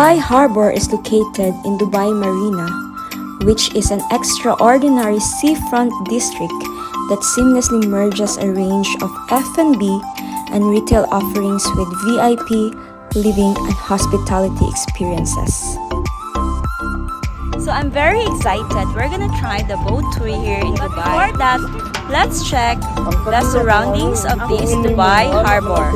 Dubai Harbor is located in Dubai Marina, which is an extraordinary seafront district that seamlessly merges a range of F&B and retail offerings with VIP, living, and hospitality experiences. So I'm very excited. We're gonna try the boat tour here in Dubai. Before that, let's check the surroundings of this Dubai Harbor.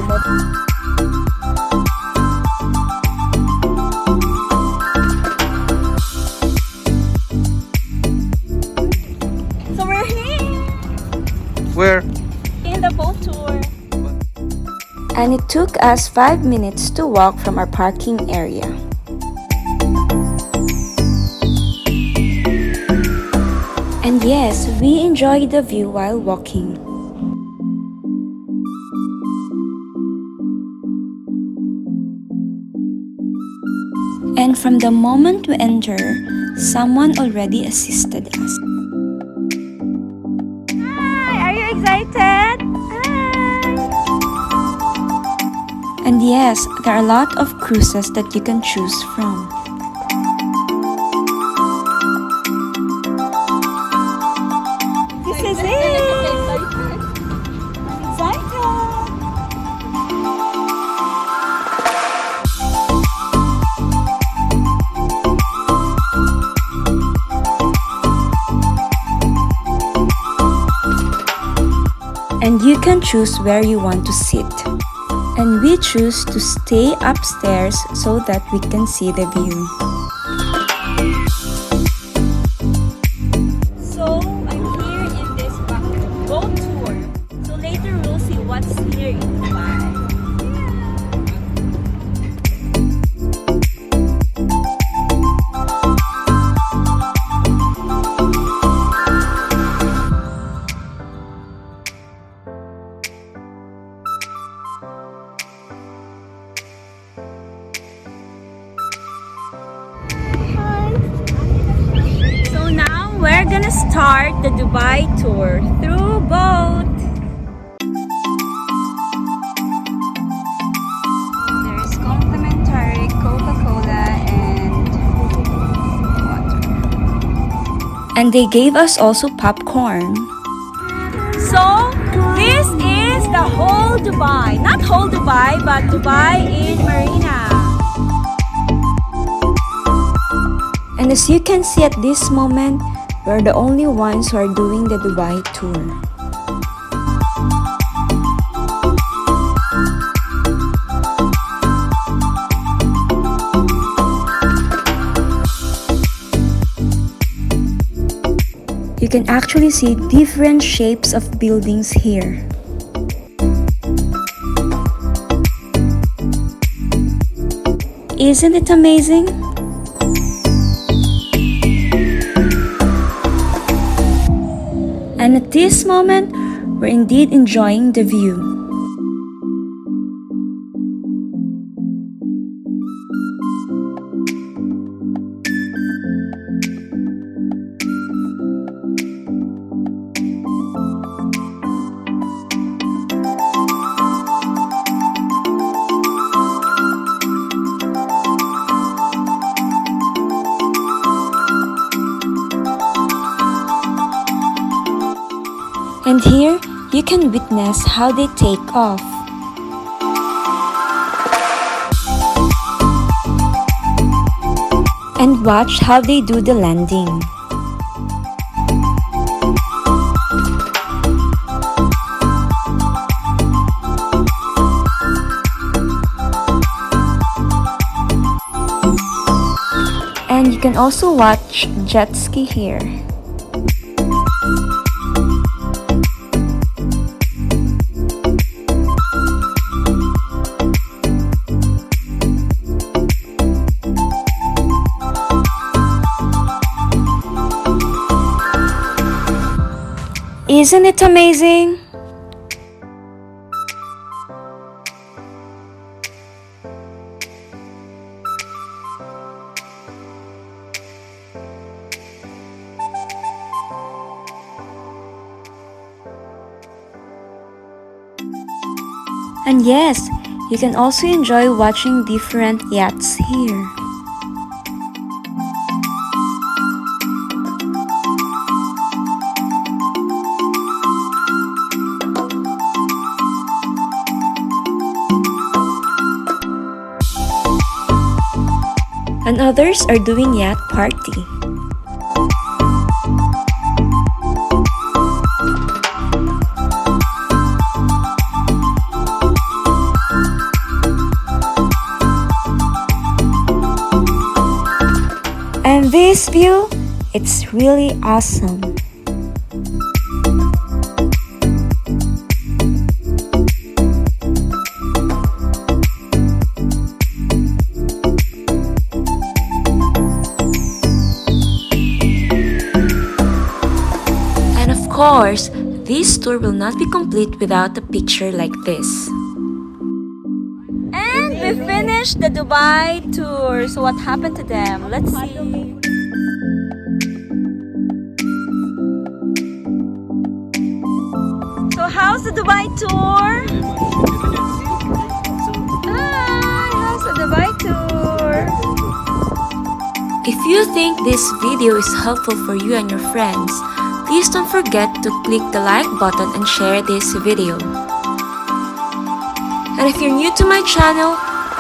So we're here! Where? In the boat tour. And it took us 5 minutes to walk from our parking area. And yes, we enjoyed the view while walking. And from the moment we enter, someone already assisted us. Hi, are you excited? And yes, there are a lot of cruises that you can choose from. This is it! I'm excited! And you can choose where you want to sit. And we choose to stay upstairs so that we can see the view. So I'm here in this boat tour. So later we'll see what's here in Dubai. We're gonna start the Dubai tour through boat. There's complimentary Coca-Cola and water. And they gave us also popcorn. So this is the whole Dubai. Not whole Dubai, but Dubai in Marina. And as you can see at this moment, we're the only ones who are doing the Dubai tour. You can actually see different shapes of buildings here. Isn't it amazing? And at this moment, we're indeed enjoying the view. And here, you can witness how they take off. And watch how they do the landing. And you can also watch jet ski here. Isn't it amazing? And yes, you can also enjoy watching different yachts here. and others are doing yacht party. And this view, it's really awesome. And of course, this tour will not be complete without a picture like this. And we finished the Dubai tour. So what happened to them? Let's see. So how's the Dubai tour? Hi, how's the Dubai tour? If you think this video is helpful for you and your friends, please don't forget to click the like button and share this video. And if you're new to my channel,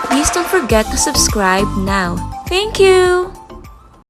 please don't forget to subscribe now. Thank you!